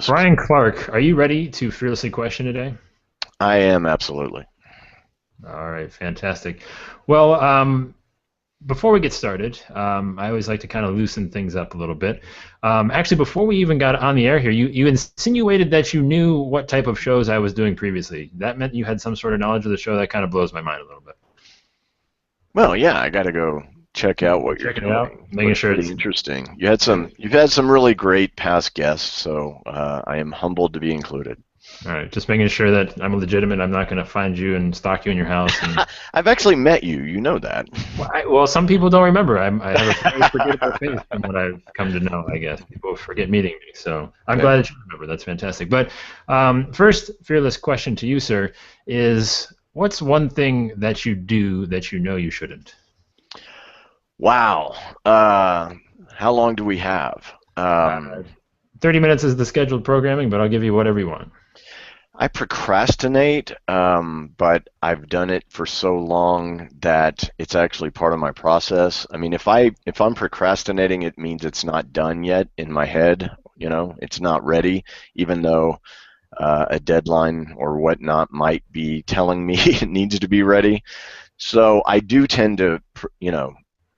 Brian Clark, are you ready to fearlessly question today? I am absolutely. All right, fantastic. Well, before we get started, I always like to kind of loosen things up a little bit. Actually, before we even got on the air here, you insinuated that you knew what type of shows I was doing previously. That meant you had some sort of knowledge of the show. That kind of blows my mind a little bit. Well, yeah, I got to go check out what you're Checking it out, doing. making Looks sure pretty it's interesting. You've had some really great past guests, so I am humbled to be included. all right. Just making sure that I'm legitimate. I'm not going to find you and stalk you in your house and I've actually met you. You know that. well, some people don't remember. I have a very forgettable face from what I've come to know, I guess. People forget meeting me. So I'm Okay. glad that you remember. That's fantastic. But first, fearless question to you, sir, is what's one thing that you do that you know you shouldn't? Wow. How long do we have? Uh, 30 minutes is the scheduled programming, but I'll give you whatever you want. I procrastinate, but I've done it for so long that it's actually part of my process. I mean, if I'm procrastinating, it means it's not done yet in my head. It's not ready, even though a deadline or whatnot might be telling me it needs to be ready. So I do tend to,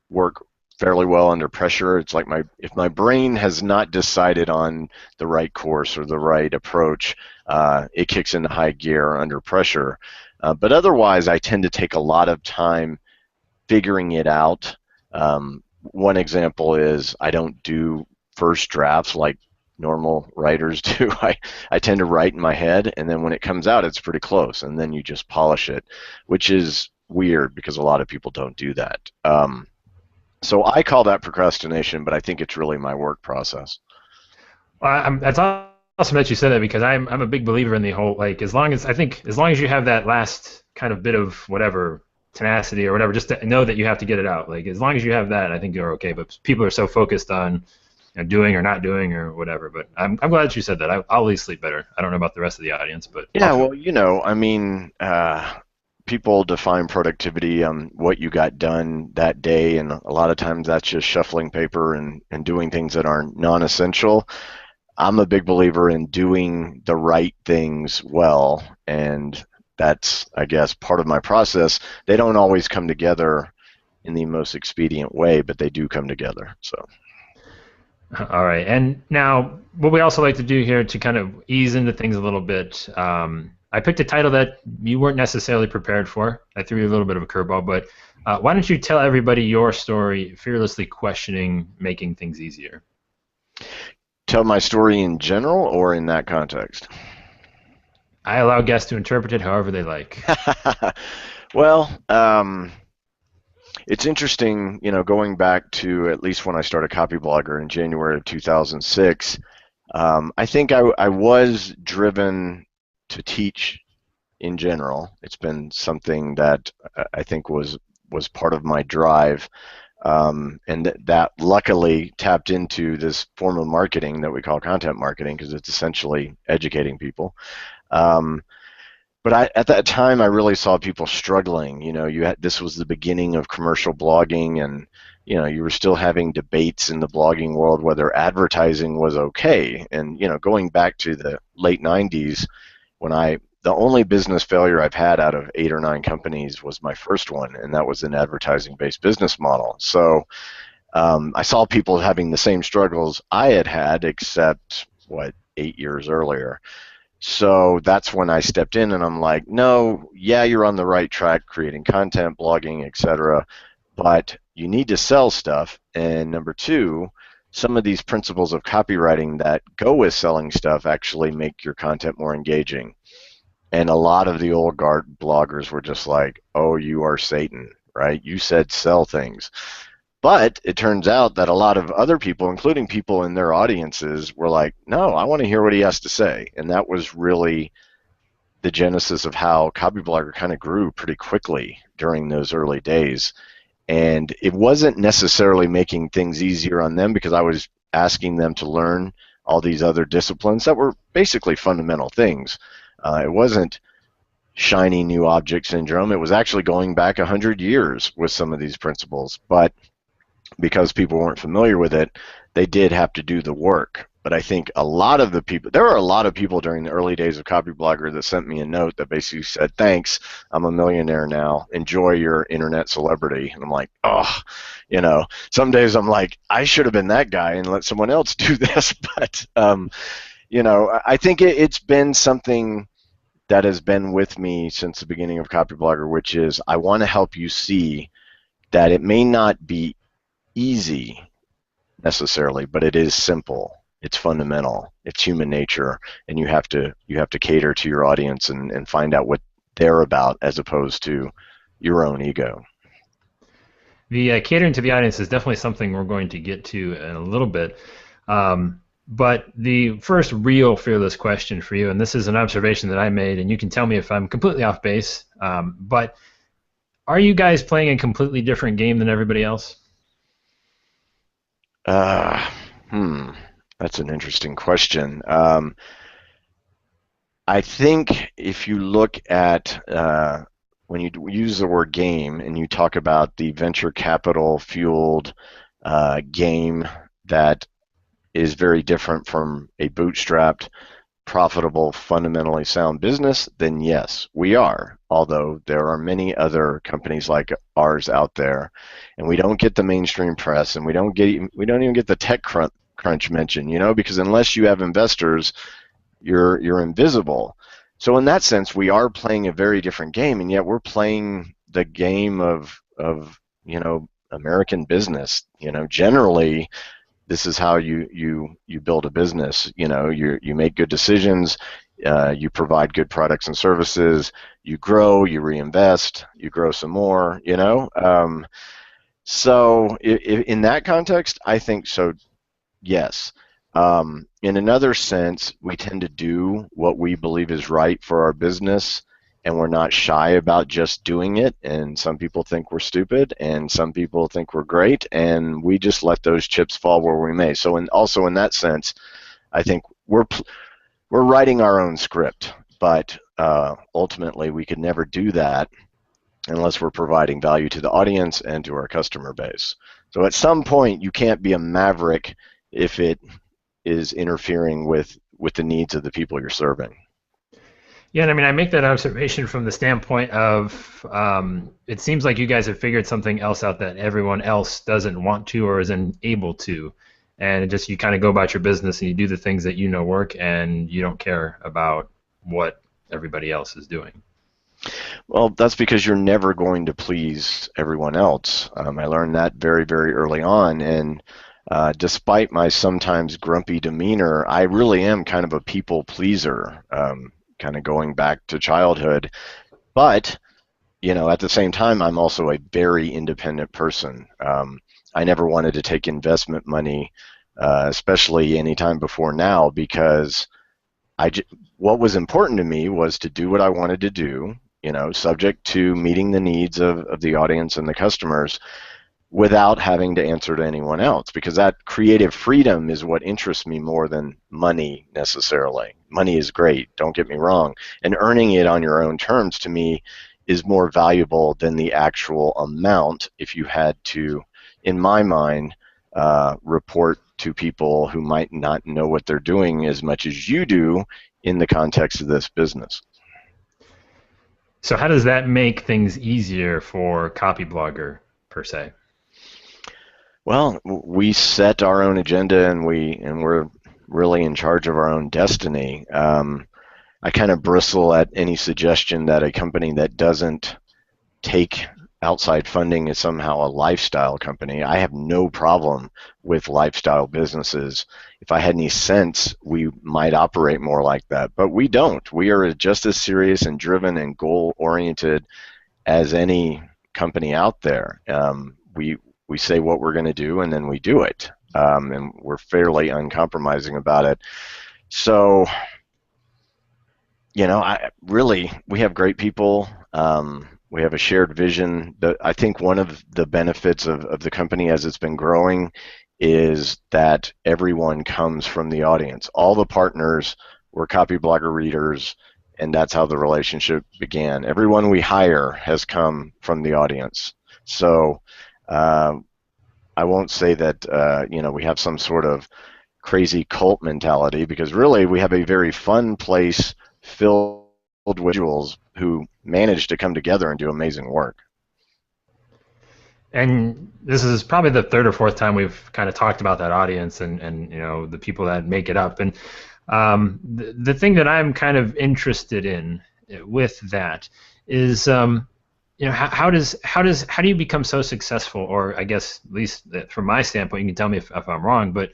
work fairly well under pressure. It's like if my brain has not decided on the right course or the right approach, it kicks into high gear under pressure. But otherwise, I tend to take a lot of time figuring it out. One example is I don't do first drafts like normal writers do. I tend to write in my head, and then when it comes out, it's pretty close, and then you just polish it, which is weird because a lot of people don't do that. So I call that procrastination, but I think it's really my work process. Well, that's awesome that you said that because I'm a big believer in the whole like as long as you have that last kind of bit of whatever tenacity or whatever, just to know that you have to get it out. Like as long as you have that, I think you're okay. But people are so focused on doing or not doing or whatever. But I'm glad that you said that. I'll at least sleep better. I don't know about the rest of the audience, but I'll Yeah, feel well, I mean, people define productivity on what you got done that day, and a lot of times that's just shuffling paper and doing things that are non-essential. I'm a big believer in doing the right things well, and that's, I guess, part of my process. They don't always come together in the most expedient way, but they do come together. So, all right. And now, what we also like to do here to kind of ease into things a little bit, I picked a title that you weren't necessarily prepared for. I threw you a little bit of a curveball, but why don't you tell everybody your story, fearlessly questioning, making things easier? tell my story in general or in that context? I allow guests to interpret it however they like. Well, it's interesting, going back to at least when I started Copyblogger in January of 2006. I think I was driven to teach in general. It's been something that I think was part of my drive, and that luckily tapped into this form of marketing that we call content marketing because it's essentially educating people. Um, but at that time, I really saw people struggling. This was the beginning of commercial blogging, and you were still having debates in the blogging world whether advertising was okay. And going back to the late '90s, when the only business failure I've had out of 8 or 9 companies was my first one, and that was an advertising-based business model. So I saw people having the same struggles I had had, except 8 years earlier. So that's when I stepped in and I'm like, no, yeah, you're on the right track, creating content, blogging, etc. But you need to sell stuff. And number two, some of these principles of copywriting that go with selling stuff actually make your content more engaging. And a lot of the old guard bloggers were just like, oh, you are Satan, right? You said sell things. But it turns out that a lot of other people, including people in their audiences, were like, no, I want to hear what he has to say. And that was really the genesis of how Copyblogger kind of grew pretty quickly during those early days. And it wasn't necessarily making things easier on them because I was asking them to learn all these other disciplines that were basically fundamental things. It wasn't shiny new object syndrome. It was actually going back 100 years with some of these principles. But because people weren't familiar with it, they did have to do the work. But I think a lot of the people, there were a lot of people during the early days of Copyblogger that sent me a note that basically said, thanks, I'm a millionaire now. Enjoy your internet celebrity. And I'm like, oh, some days I'm like, I should have been that guy and let someone else do this. But, I think it's been something that has been with me since the beginning of Copyblogger, which is I want to help you see that it may not be easy necessarily, but it is simple. It's fundamental. It's human nature, and you have to cater to your audience and find out what they're about as opposed to your own ego. The catering to the audience is definitely something we're going to get to in a little bit. But the first real fearless question for you, and this is an observation that I made, and you can tell me if I'm completely off base, but are you guys playing a completely different game than everybody else? Uh, that's an interesting question. I think if you look at when you use the word game and you talk about the venture capital fueled game that is very different from a bootstrapped, profitable, fundamentally sound business, then yes, we are. Although there are many other companies like ours out there, and we don't get the mainstream press, and we don't even get the tech crunch mention, because unless you have investors, you're invisible. So in that sense, we are playing a very different game, and yet we're playing the game of American business. Generally, this is how you build a business. You make good decisions, you provide good products and services, you grow, you reinvest, you grow some more. So in that context, I think so. Yes. In another sense, we tend to do what we believe is right for our business, and we're not shy about just doing it. And some people think we're stupid, and some people think we're great, and we just let those chips fall where we may. So, also in that sense, I think we're writing our own script, but ultimately we could never do that unless we're providing value to the audience and to our customer base. So at some point, you can't be a maverick if it is interfering with the needs of the people you're serving. Yeah, and I mean, I make that observation from the standpoint of it seems like you guys have figured something else out that everyone else doesn't want to or isn't able to. And it just you kind of go about your business and you do the things that you know work and you don't care about what everybody else is doing. Well, that's because you're never going to please everyone else. I learned that very, very early on, and despite my sometimes grumpy demeanor, I really am kind of a people pleaser, kind of going back to childhood. But, at the same time, I'm also a very independent person. I never wanted to take investment money, especially any time before now, because what was important to me was to do what I wanted to do, subject to meeting the needs of the audience and the customers, without having to answer to anyone else, because that creative freedom is what interests me more than money necessarily. Money is great, don't get me wrong, and earning it on your own terms to me is more valuable than the actual amount if you had to, in my mind, report to people who might not know what they're doing as much as you do in the context of this business. So how does that make things easier for Copyblogger per se? Well, we set our own agenda, and we're really in charge of our own destiny. I kind of bristle at any suggestion that a company that doesn't take outside funding is somehow a lifestyle company. I have no problem with lifestyle businesses. If I had any sense, we might operate more like that, but we don't. We are just as serious and driven and goal-oriented as any company out there. We say what we're going to do, and then we do it, and we're fairly uncompromising about it. So, we have great people. We have a shared vision. I think one of the benefits of the company as it's been growing is that everyone comes from the audience. All the partners were Copyblogger readers, and that's how the relationship began. Everyone we hire has come from the audience. So I won't say that we have some sort of crazy cult mentality, because really we have a very fun place filled with individuals who manage to come together and do amazing work. And this is probably the third or fourth time we've kind of talked about that audience and the people that make it up. And the thing that I'm kind of interested in with that is how do you become so successful, or I guess at least from my standpoint, you can tell me if I'm wrong, but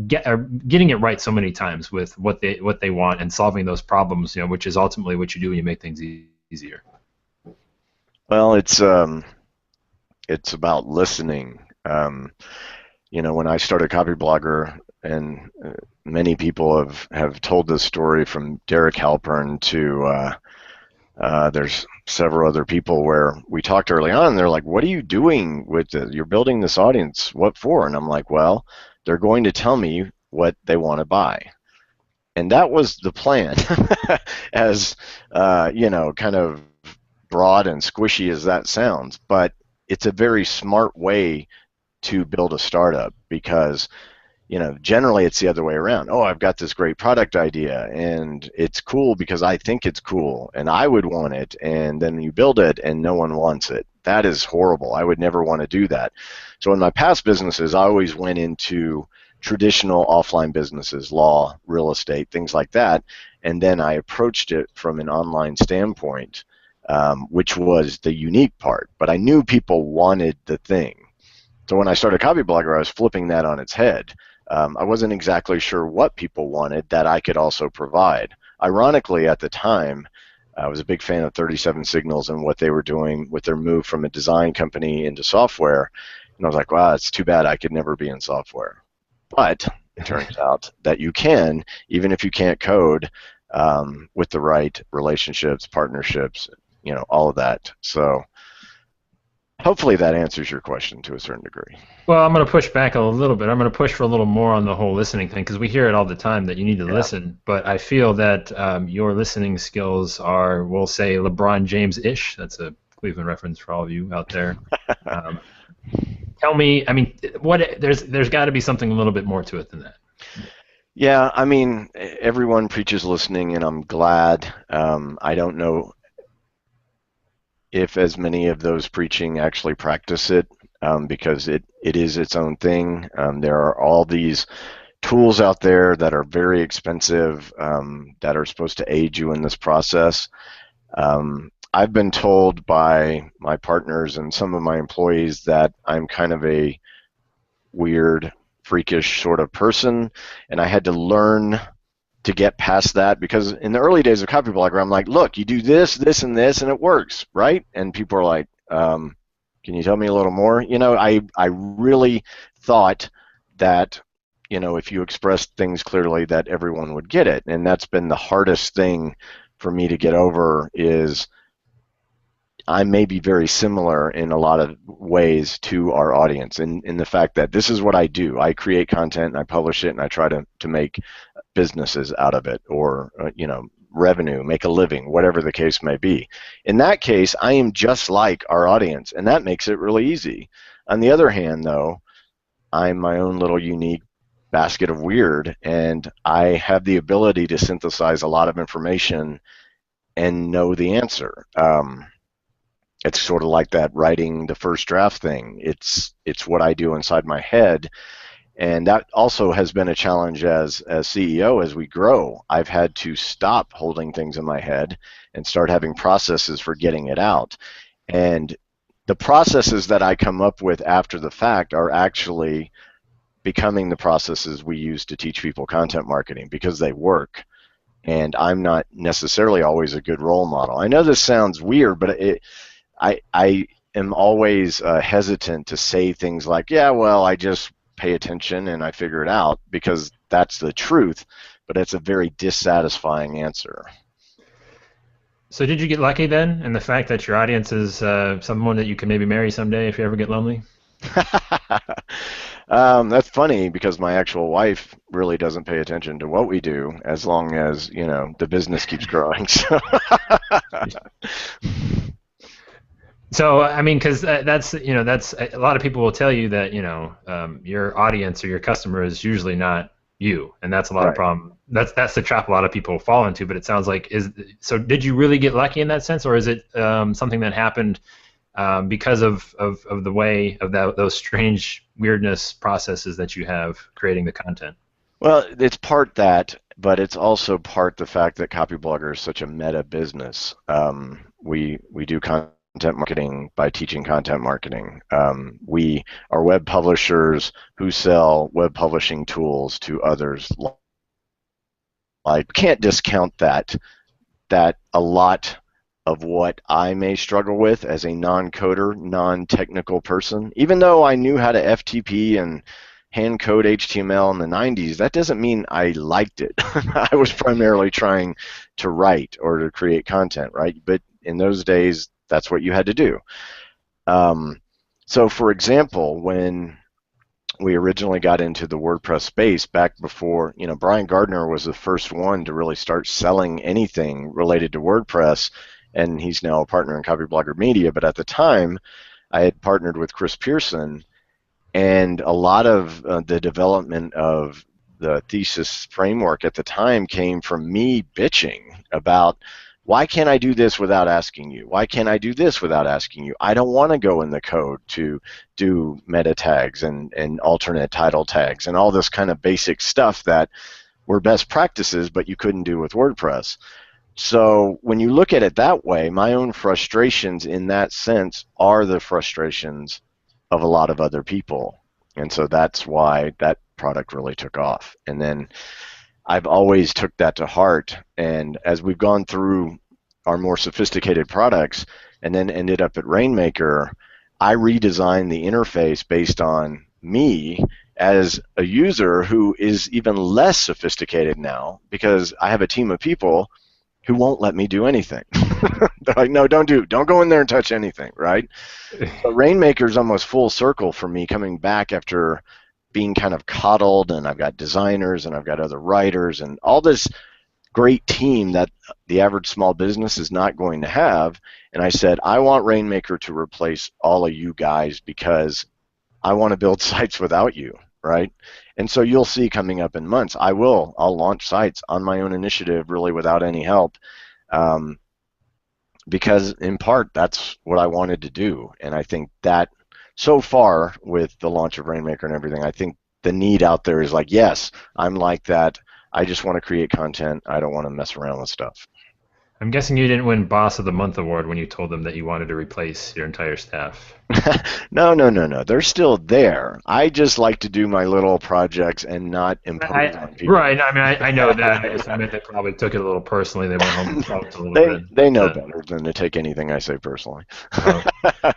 getting it right so many times with what they want and solving those problems, which is ultimately what you do when you make things easier. Well, it's about listening. When I started Copyblogger, and many people have told this story, from Derek Halpern to there's several other people, where we talked early on, and they're like, "What are you doing with it? You're building this audience. What for?" And I'm like, "Well, they're going to tell me what they want to buy." And that was the plan, as kind of broad and squishy as that sounds, but it's a very smart way to build a startup, because generally it's the other way around. Oh, I've got this great product idea, and it's cool because I think it's cool and I would want it, and then you build it and no one wants it. That is horrible. I would never want to do that. So in my past businesses, I always went into traditional offline businesses, law, real estate, things like that, and then I approached it from an online standpoint, which was the unique part. But I knew people wanted the thing. So when I started Copyblogger, I was flipping that on its head. I wasn't exactly sure what people wanted that I could also provide. Ironically, at the time, I was a big fan of 37 Signals and what they were doing with their move from a design company into software. And I was like, wow, it's too bad I could never be in software. But it turns out that you can, even if you can't code, with the right relationships, partnerships, all of that. So hopefully that answers your question to a certain degree. Well, I'm going to push back a little bit. I'm going to push for a little more on the whole listening thing, because we hear it all the time that you need to listen. But I feel that your listening skills are, we'll say, LeBron James-ish. That's a Cleveland reference for all of you out there. Tell me, I mean, there's got to be something a little bit more to it than that. Yeah, I mean, everyone preaches listening, and I'm glad. I don't know if as many of those preaching actually practice it, because it is its own thing. There are all these tools out there that are very expensive, that are supposed to aid you in this process. I've been told by my partners and some of my employees that I'm kind of a weird, freakish sort of person, and I had to learn to get past that, because in the early days of Copyblogger, I'm like, look, you do this, this, and this, and it works, right? And people are like, can you tell me a little more? I really thought that, if you expressed things clearly, that everyone would get it, and that's been the hardest thing for me to get over. Is I may be very similar in a lot of ways to our audience, in the fact that this is what I do. I create content and I publish it, and I try to make businesses out of it, or revenue, make a living, whatever the case may be. In that case, I am just like our audience, and that makes it really easy. On the other hand, though, I'm my own little unique basket of weird, and I have the ability to synthesize a lot of information and know the answer. It's sort of like that writing the first draft thing. It's what I do inside my head. And that also has been a challenge as CEO. As we grow, I've had to stop holding things in my head and start having processes for getting it out. And the processes that I come up with after the fact are actually becoming the processes we use to teach people content marketing, because they work. And I'm not necessarily always a good role model. I know this sounds weird, but I am always hesitant to say things like, yeah, well, I just pay attention and I figure it out, because that's the truth, but it's a very dissatisfying answer. So did you get lucky then in the fact that your audience is someone that you can maybe marry someday if you ever get lonely? That's funny, because my actual wife really doesn't pay attention to what we do, as long as the business keeps growing. So I mean, because that's a lot of people will tell you that your audience or your customer is usually not you, and that's a lot of Right. problem. That's the trap a lot of people fall into. But it sounds like is so. Did you really get lucky in that sense, or is it something that happened because of the way of those strange weirdness processes that you have creating the content? Well, it's part that, but it's also part the fact that Copyblogger is such a meta business. We do content marketing by teaching content marketing. We are web publishers who sell web publishing tools to others. Like, can't discount that a lot of what I may struggle with as a non-coder, non-technical person, even though I knew how to FTP and hand code HTML in the 90s, that doesn't mean I liked it. I was primarily trying to write or to create content, right? But in those days, that's what you had to do. Um, so, for example, when we originally got into the WordPress space back before, Brian Gardner was the first one to really start selling anything related to WordPress, and he's now a partner in Copyblogger Media. But at the time, I had partnered with Chris Pearson, and a lot of the development of the thesis framework at the time came from me bitching about, why can't I do this without asking you? Why can't I do this without asking you? I don't want to go in the code to do meta tags and alternate title tags and all this kind of basic stuff that were best practices, but you couldn't do with WordPress. So when you look at it that way, my own frustrations in that sense are the frustrations of a lot of other people. And so that's why that product really took off. And then I've always took that to heart, and as we've gone through our more sophisticated products and then ended up at Rainmaker, I redesigned the interface based on me as a user who is even less sophisticated now, because I have a team of people who won't let me do anything. They're like, no, don't go in there and touch anything, right? So Rainmaker's almost full circle for me, coming back after being kind of coddled, and I've got designers and I've got other writers and all this great team that the average small business is not going to have. And I said, I want Rainmaker to replace all of you guys because I want to build sites without you, right? And so you'll see coming up in months, I'll launch sites on my own initiative, really without any help, because in part that's what I wanted to do. And I think that so far with the launch of Rainmaker and everything, I think the need out there is like, yes, I'm like that. I just want to create content. I don't want to mess around with stuff. I'm guessing you didn't win Boss of the Month award when you told them that you wanted to replace your entire staff. No, no, no, no. They're still there. I just like to do my little projects and not impose on people. Right. I mean, I know that. I just meant they probably took it a little personally. They went home and felt a little bit. They know better than to take anything I say personally.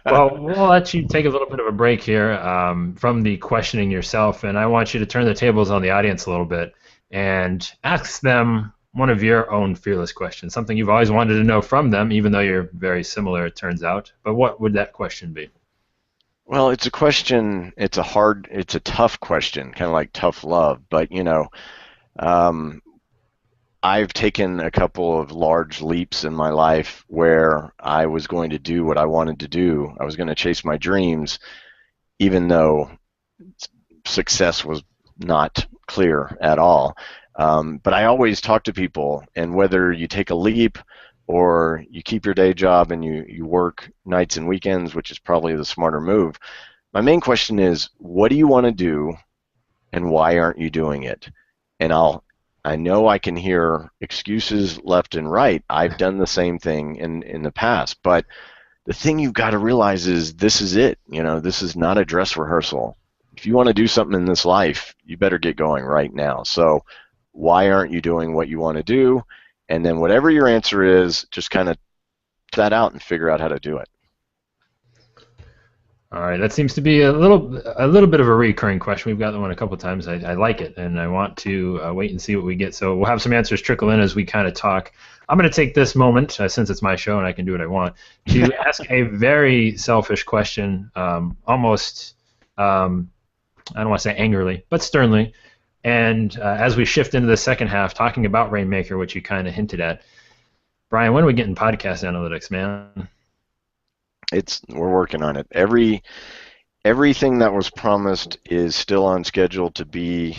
Well, we'll let you take a little bit of a break here from the questioning yourself, and I want you to turn the tables on the audience a little bit and ask them one of your own fearless questions, something you've always wanted to know from them, even though you're very similar, it turns out. But what would that question be? Well, it's a question. It's a tough question, kind of like tough love. But um, I've taken a couple of large leaps in my life where I was going to do what I wanted to do. I was going to chase my dreams, even though success was not clear at all. But I always talk to people, and whether you take a leap or you keep your day job and you work nights and weekends, which is probably the smarter move, my main question is, what do you want to do and why aren't you doing it? And I know I can hear excuses left and right. I've done the same thing in the past, but the thing you've got to realize is this is it. This is not a dress rehearsal. If you want to do something in this life, you better get going right now. So why aren't you doing what you want to do? And then whatever your answer is, just kind of that out and figure out how to do it. All right, that seems to be a little bit of a recurring question. We've got that one a couple of times. I like it, and I want to wait and see what we get. So we'll have some answers trickle in as we kind of talk. I'm going to take this moment, since it's my show and I can do what I want, to ask a very selfish question, almost, I don't want to say angrily, but sternly. And as we shift into the second half, talking about Rainmaker, which you kind of hinted at, Brian, when are we getting podcast analytics, man? We're working on it. Everything that was promised is still on schedule to be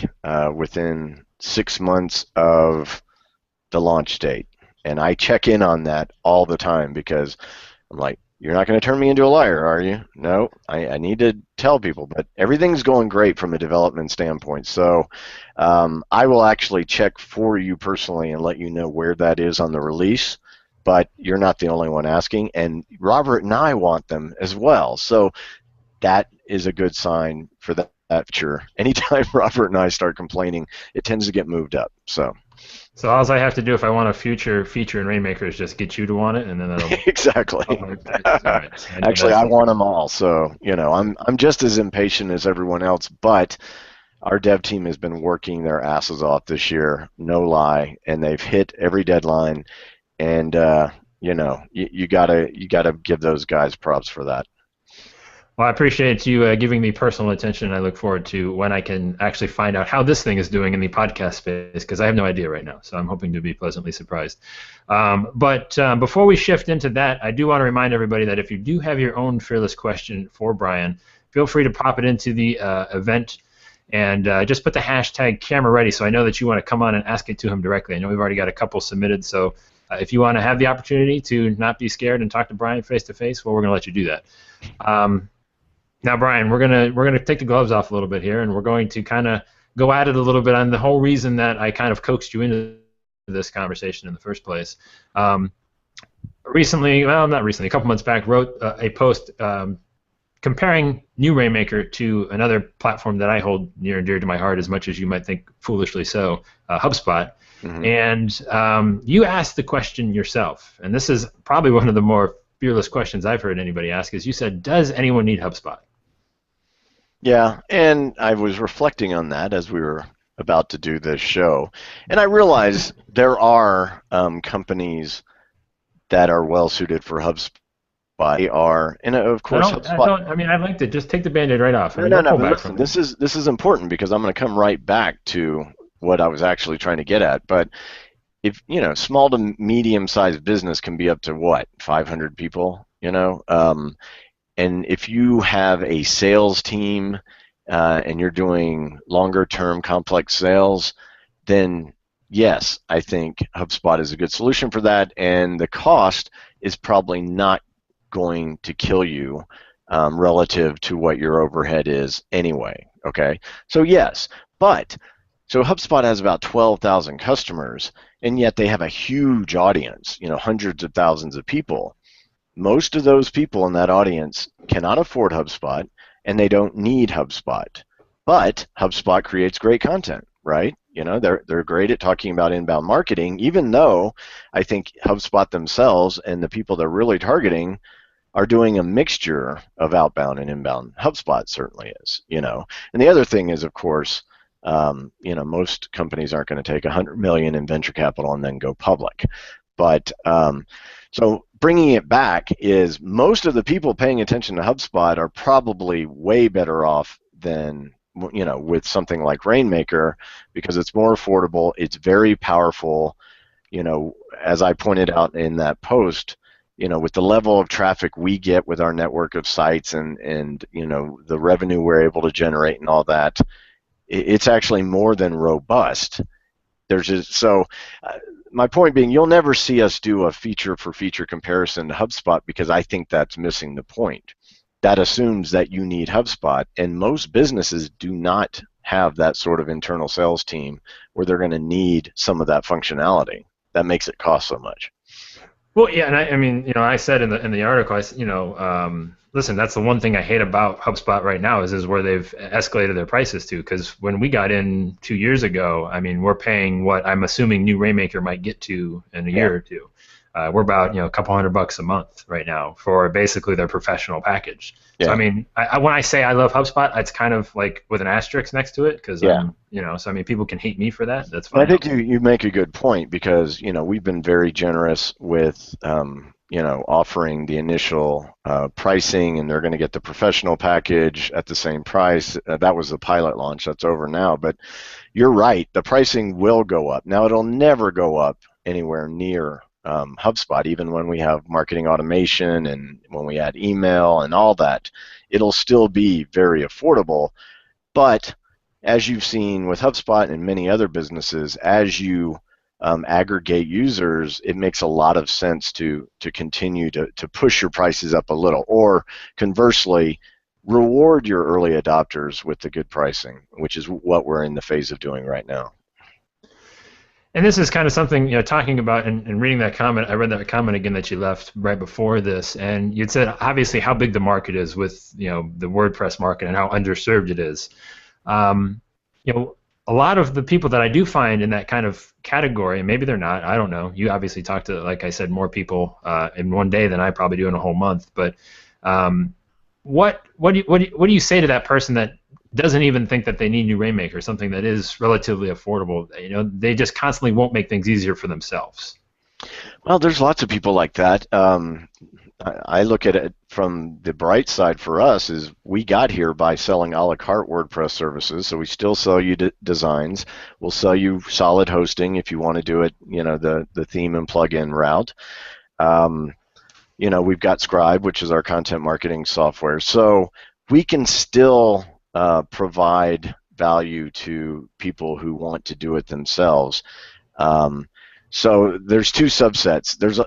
within 6 months of the launch date. And I check in on that all the time because I'm like, you're not going to turn me into a liar, are you? No, I need to tell people, but everything's going great from a development standpoint. So I will actually check for you personally and let you know where that is on the release, but you're not the only one asking, and Robert and I want them as well. So that is a good sign for that feature. Anytime Robert and I start complaining, it tends to get moved up. So all I have to do if I want a future feature in Rainmaker is just get you to want it, and then that'll. Exactly. All right. So Actually, I want them all. So I'm just as impatient as everyone else. But our dev team has been working their asses off this year, no lie, and they've hit every deadline. And you gotta give those guys props for that. Well, I appreciate you giving me personal attention. I look forward to when I can actually find out how this thing is doing in the podcast space, because I have no idea right now. So I'm hoping to be pleasantly surprised. But before we shift into that, I do want to remind everybody that if you do have your own fearless question for Brian, feel free to pop it into the event and just put the hashtag camera ready so I know that you want to come on and ask it to him directly. I know we've already got a couple submitted, so if you want to have the opportunity to not be scared and talk to Brian face to face, well, we're going to let you do that. Now, Brian, we're gonna take the gloves off a little bit here, and we're going to kind of go at it a little bit on the whole reason that I kind of coaxed you into this conversation in the first place. Recently, well, not recently, a couple months back, wrote a post comparing new Rainmaker to another platform that I hold near and dear to my heart, as much as you might think foolishly so, Hubspot. Mm-hmm. And you asked the question yourself, and this is probably one of the more fearless questions I've heard anybody ask, is you said, does anyone need HubSpot? Yeah, and I was reflecting on that as we were about to do this show, and I realized there are companies that are well suited for HubSpot. They are, and of course, HubSpot. I liked it. Just take the Band-Aid right off. No. But listen, this is important because I'm going to come right back to what I was actually trying to get at. But if small to medium-sized business can be up to what, 500 people, and if you have a sales team and you're doing longer-term complex sales, then yes, I think HubSpot is a good solution for that, and the cost is probably not going to kill you relative to what your overhead is anyway, okay? So yes, but so HubSpot has about 12,000 customers, and yet they have a huge audience, hundreds of thousands of people. Most of those people in that audience cannot afford HubSpot, and they don't need HubSpot. But HubSpot creates great content, right? They're great at talking about inbound marketing, even though I think HubSpot themselves and the people they're really targeting are doing a mixture of outbound and inbound. HubSpot certainly is, And the other thing is, of course, most companies aren't going to take $100 million in venture capital and then go public. But so bringing it back is most of the people paying attention to HubSpot are probably way better off than with something like Rainmaker, because it's more affordable, it's very powerful. As I pointed out in that post, with the level of traffic we get with our network of sites and the revenue we're able to generate and all that, it's actually more than robust. My point being, you'll never see us do a feature-for-feature comparison to HubSpot because I think that's missing the point. That assumes that you need HubSpot, and most businesses do not have that sort of internal sales team where they're going to need some of that functionality. That makes it cost so much. Well, yeah, and I said in the article, listen, that's the one thing I hate about HubSpot right now is where they've escalated their prices to. Because when we got in 2 years ago, we're paying what I'm assuming new Rainmaker might get to in a year or two. We're about a couple $100 a month right now for basically their professional package. Yeah. So when I say I love HubSpot, it's kind of like with an asterisk next to it because people can hate me for that. That's fine. I think you make a good point because we've been very generous with offering the initial pricing, and they're going to get the professional package at the same price. That was the pilot launch. That's over now. But you're right. The pricing will go up. Now, it'll never go up anywhere near HubSpot, even when we have marketing automation and when we add email and all that, it'll still be very affordable. But as you've seen with HubSpot and many other businesses, as you aggregate users, it makes a lot of sense to continue to push your prices up a little, or conversely, reward your early adopters with the good pricing, which is what we're in the phase of doing right now. And this is kind of something, talking about and reading that comment. I read that comment again that you left right before this, and you'd said obviously how big the market is with, the WordPress market and how underserved it is. Um, a lot of the people that I do find in that kind of category, and maybe they're not, I don't know. You obviously talk to, like I said, more people in one day than I probably do in a whole month. But what do you say to that person that doesn't even think that they need new Rainmaker, something that is relatively affordable? They just constantly won't make things easier for themselves. Well, there's lots of people like that. I look at it from the bright side for us is we got here by selling a la carte WordPress services, so we still sell you designs. We'll sell you solid hosting if you want to do it, the theme and plugin route. We've got Scribe, which is our content marketing software. So we can still provide value to people who want to do it themselves. So there's two subsets. There's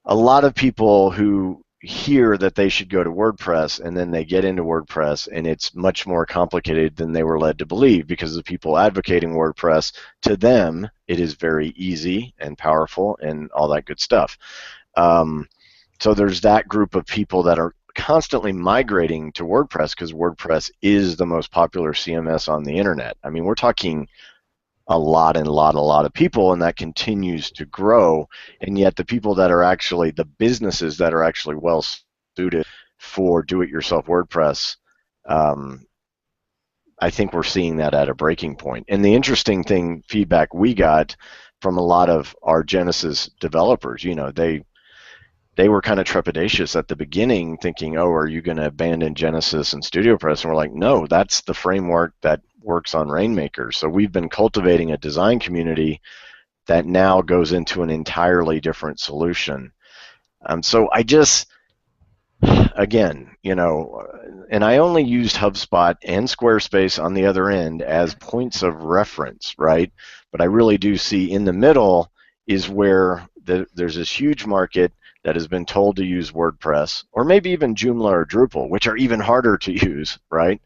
a lot of people who hear that they should go to WordPress, and then they get into WordPress, and it's much more complicated than they were led to believe, because the people advocating WordPress, to them, it is very easy and powerful and all that good stuff. So there's that group of people that are constantly migrating to WordPress because WordPress is the most popular CMS on the internet. I mean, we're talking a lot of people, and that continues to grow. And yet the people that are actually, the businesses that are actually well suited for do-it-yourself WordPress, I think we're seeing that at a breaking point. And the interesting thing, feedback we got from a lot of our Genesis developers, they were kind of trepidatious at the beginning, thinking, oh, are you going to abandon Genesis and StudioPress? And we're like, no, that's the framework that works on Rainmaker. So we've been cultivating a design community that now goes into an entirely different solution. So I just, again, and I only used HubSpot and Squarespace on the other end as points of reference, right? But I really do see in the middle is where there's this huge market that has been told to use WordPress, or maybe even Joomla or Drupal, which are even harder to use, right?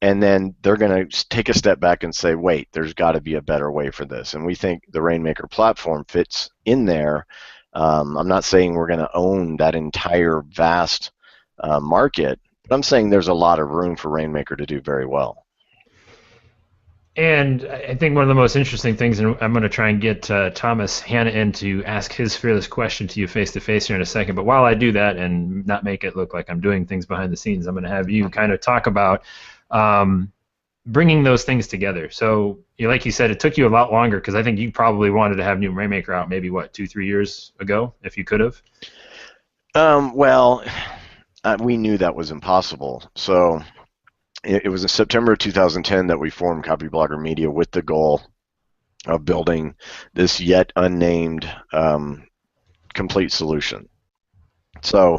And then they're going to take a step back and say, wait, there's got to be a better way for this. And we think the Rainmaker platform fits in there. I'm not saying we're going to own that entire vast market, but I'm saying there's a lot of room for Rainmaker to do very well. And I think one of the most interesting things, and I'm going to try and get Thomas Hanna in to ask his fearless question to you face-to-face here in a second, but while I do that and not make it look like I'm doing things behind the scenes, I'm going to have you kind of talk about bringing those things together. So, like you said, it took you a lot longer, because I think you probably wanted to have new Rainmaker out maybe, 2-3 years ago, if you could have? We knew that was impossible. So it was in September of 2010 that we formed Copyblogger Media with the goal of building this yet unnamed complete solution. So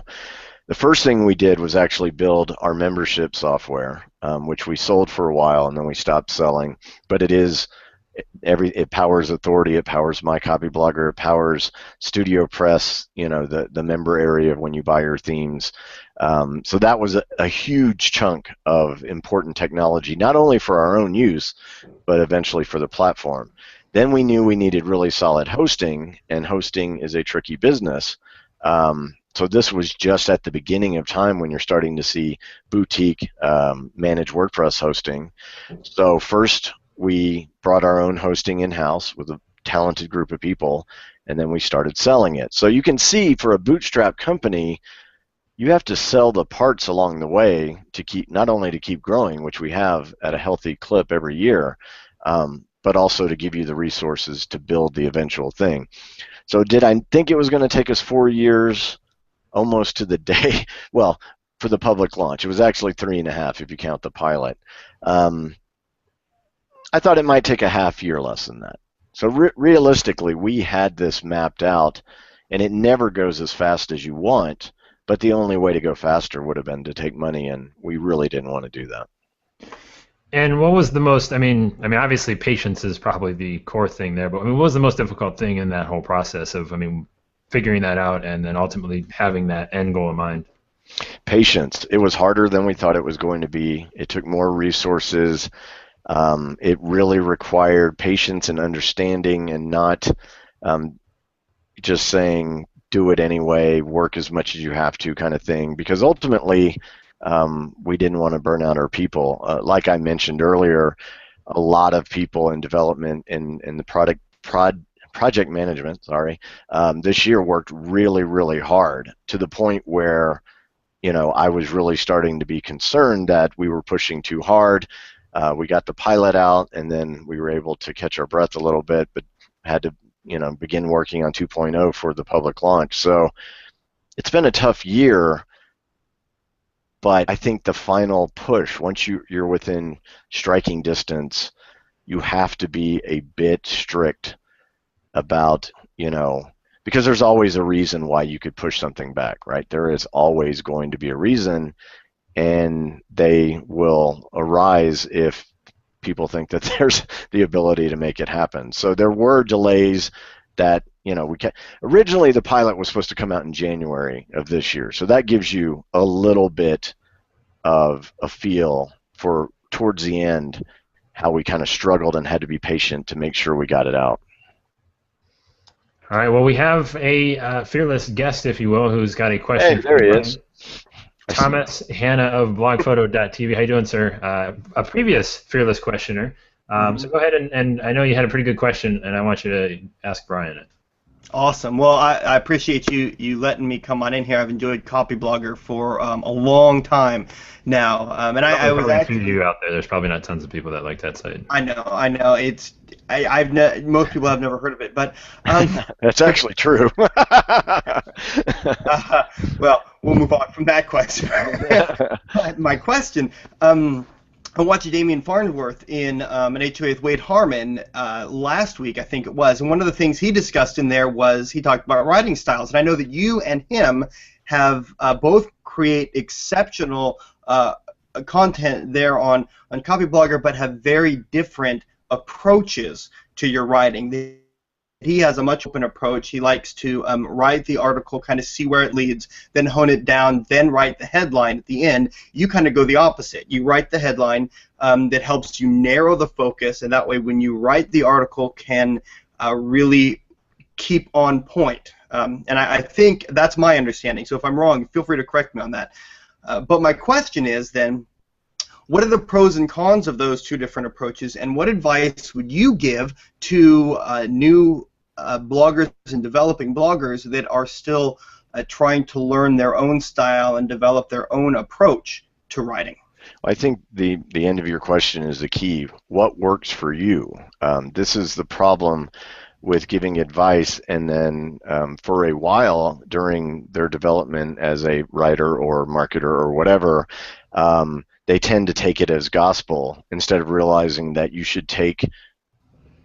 the first thing we did was actually build our membership software, which we sold for a while and then we stopped selling. But it powers Authority, it powers My Copyblogger, it powers StudioPress, the member area when you buy your themes. So that was a huge chunk of important technology, not only for our own use, but eventually for the platform. Then we knew we needed really solid hosting, and hosting is a tricky business. So this was just at the beginning of time when you're starting to see boutique managed WordPress hosting. So first we brought our own hosting in-house with a talented group of people, and then we started selling it. So you can see, for a bootstrap company, you have to sell the parts along the way to keep, not only to keep growing, which we have at a healthy clip every year, but also to give you the resources to build the eventual thing. So did I think it was going to take us 4 years, almost to the day? Well, for the public launch, it was actually 3.5 if you count the pilot. I thought it might take a half year less than that. So realistically, we had this mapped out, and it never goes as fast as you want, but the only way to go faster would have been to take money, and we really didn't want to do that. And what was the most, obviously patience is probably the core thing there, but I mean, what was the most difficult thing in that whole process of, figuring that out and then ultimately having that end goal in mind? Patience. It was harder than we thought it was going to be. It took more resources. It really required patience and understanding, and not just saying, do it anyway, work as much as you have to kind of thing, because ultimately we didn't want to burn out our people. Like I mentioned earlier, a lot of people in development and in the project management, this year worked really, really hard, to the point where, I was really starting to be concerned that we were pushing too hard. We got the pilot out, and then we were able to catch our breath a little bit, but had to, begin working on 2.0 for the public launch. So it's been a tough year, but I think the final push, once you're within striking distance, you have to be a bit strict about, because there's always a reason why you could push something back, right? There is always going to be a reason, and they will arise if people think that there's the ability to make it happen. So there were delays that, originally the pilot was supposed to come out in January of this year. So that gives you a little bit of a feel for, towards the end, how we kind of struggled and had to be patient to make sure we got it out. All right, well, we have a fearless guest, if you will, who's got a question. Hey, there he is. Thomas Hanna of blogphoto.tv. How you doing, sir? A previous fearless questioner. So go ahead, and I know you had a pretty good question, and I want you to ask Brian it. Awesome. Well, I appreciate you letting me come on in here. I've enjoyed Copyblogger for a long time now, and I was actually, you out there. There's probably not tons of people that like that site. I know. It's most people have never heard of it, but that's actually true. Well, we'll move on from that question. My question. I watched Damian Farnsworth in an HOA with Wade Harmon last week, I think it was, and one of the things he discussed in there was he talked about writing styles, and I know that you and him have both create exceptional content there on Copyblogger, but have very different approaches to your writing. He has a much open approach. He likes to write the article, kind of see where it leads, then hone it down, then write the headline at the end. You kind of go the opposite. You write the headline that helps you narrow the focus, and that way when you write the article can really keep on point. And I think that's my understanding. So if I'm wrong, feel free to correct me on that. But my question is then, what are the pros and cons of those two different approaches, and what advice would you give to new bloggers and developing bloggers that are still trying to learn their own style and develop their own approach to writing? I think the end of your question is the key. What works for you? This is the problem with giving advice, and then for a while during their development as a writer or marketer or whatever, they tend to take it as gospel instead of realizing that you should take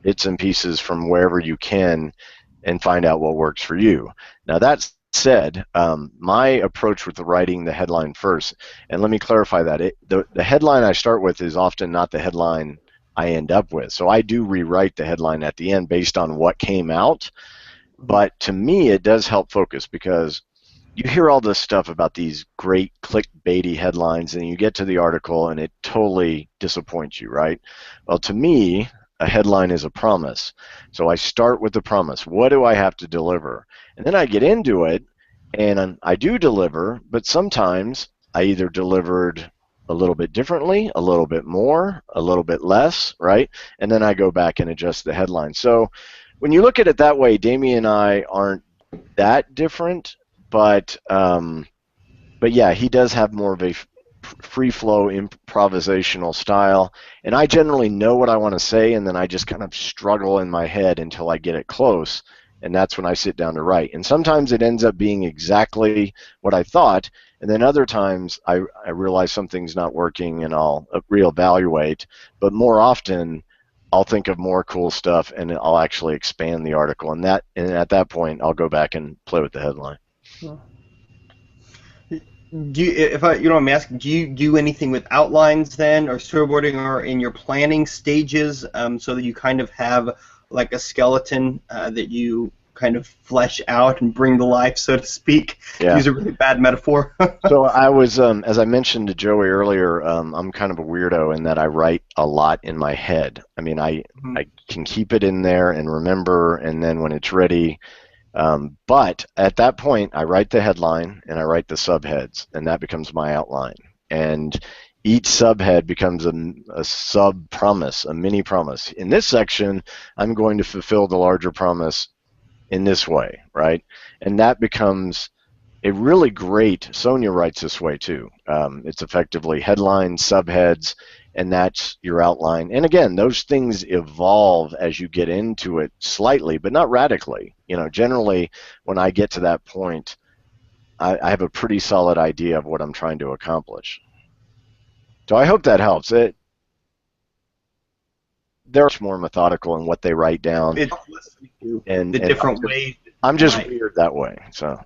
bits and pieces from wherever you can and find out what works for you. Now that said, my approach with writing the headline first, and let me clarify that, the headline I start with is often not the headline I end up with. So I do rewrite the headline at the end based on what came out, but to me it does help focus, because you hear all this stuff about these great clickbaity headlines, and you get to the article and it totally disappoints you, right? Well, to me, a headline is a promise. So I start with the promise. What do I have to deliver? And then I get into it, and I do deliver, but sometimes I either delivered a little bit differently, a little bit more, a little bit less, right? And then I go back and adjust the headline. So when you look at it that way, Damian and I aren't that different. But yeah, he does have more of a free flow improvisational style, and I generally know what I want to say, and then I just kind of struggle in my head until I get it close, and that's when I sit down to write. And sometimes it ends up being exactly what I thought, and then other times I realize something's not working and I'll reevaluate. But more often I'll think of more cool stuff, and I'll actually expand the article. And at that point, I'll go back and play with the headline. Do you, if I, you know, I'm asking, do you do anything with outlines then, or storyboarding, or in your planning stages, so that you kind of have like a skeleton that you kind of flesh out and bring to life, so to speak? Yeah. Use a really bad metaphor. So I was, as I mentioned to Joey earlier, I'm kind of a weirdo in that I write a lot in my head. I mean, I can keep it in there and remember, and then when it's ready. But at that point, I write the headline and I write the subheads, and that becomes my outline. And each subhead becomes a sub-promise, a mini-promise. In this section, I'm going to fulfill the larger promise in this way, right? And that becomes a really great, Sonia writes this way too. It's effectively headlines, subheads, and that's your outline. And again, those things evolve as you get into it slightly, but not radically. You know, generally, when I get to that point, I have a pretty solid idea of what I'm trying to accomplish. So I hope that helps. They're much more methodical in what they write down. And the different ways. I'm just weird that way. So.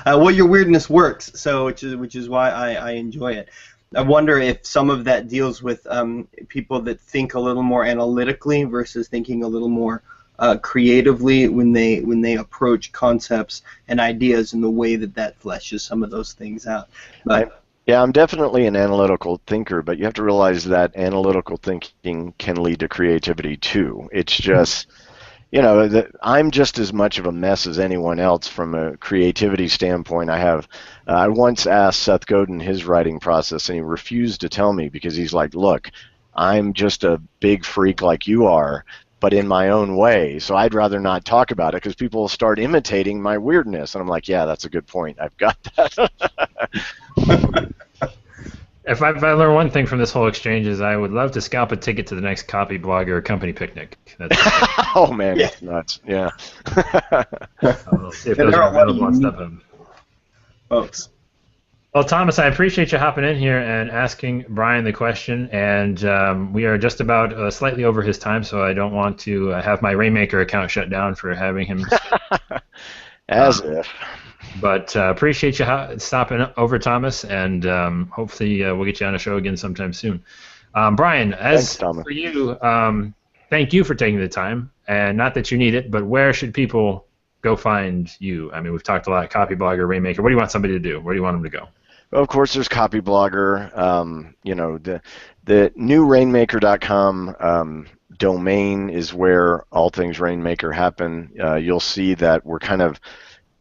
Well, your weirdness works, so which is why I enjoy it. I wonder if some of that deals with people that think a little more analytically versus thinking a little more creatively when they approach concepts and ideas, in the way that fleshes some of those things out. But yeah, I'm definitely an analytical thinker, but you have to realize that analytical thinking can lead to creativity too. It's just, you know, I'm just as much of a mess as anyone else from a creativity standpoint. I once asked Seth Godin his writing process, and he refused to tell me because he's like, look, I'm just a big freak like you are, but in my own way, so I'd rather not talk about it because people will start imitating my weirdness. And I'm like, yeah, that's a good point. I've got that. If I learn one thing from this whole exchange is I would love to scalp a ticket to the next Copyblogger company picnic. That's oh man, that's nuts. Yeah. I'll see if those are available on StubHub. Folks. Well, Thomas, I appreciate you hopping in here and asking Brian the question, and we are just about slightly over his time, so I don't want to have my Rainmaker account shut down for having him. As if. But appreciate you stopping over, Thomas, and hopefully we'll get you on a show again sometime soon. Brian, Thanks, Thomas. For you, thank you for taking the time, and not that you need it, but where should people go find you? I mean, we've talked a lot, Copyblogger, Rainmaker. What do you want somebody to do? Where do you want them to go? Well, of course, there's Copyblogger. You know, the new Rainmaker.com domain is where all things Rainmaker happen. You'll see that we're kind of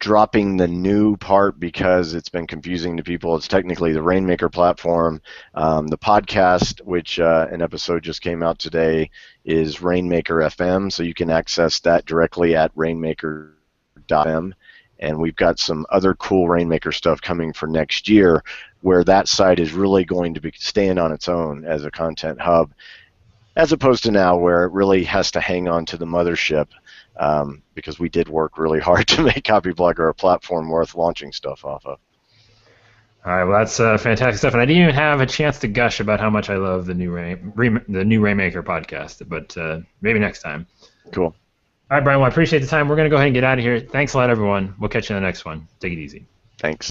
dropping the new part because it's been confusing to people. It's technically the Rainmaker platform. The podcast, which an episode just came out today, is Rainmaker FM, so you can access that directly at rainmaker.fm. And we've got some other cool Rainmaker stuff coming for next year where that site is really going to be stand on its own as a content hub, as opposed to now where it really has to hang on to the mothership, because we did work really hard to make Copyblogger a platform worth launching stuff off of. All right, well, that's fantastic stuff, and I didn't even have a chance to gush about how much I love the new Rainmaker podcast, but maybe next time. Cool. All right, Brian, well, I appreciate the time. We're going to go ahead and get out of here. Thanks a lot, everyone. We'll catch you in the next one. Take it easy. Thanks.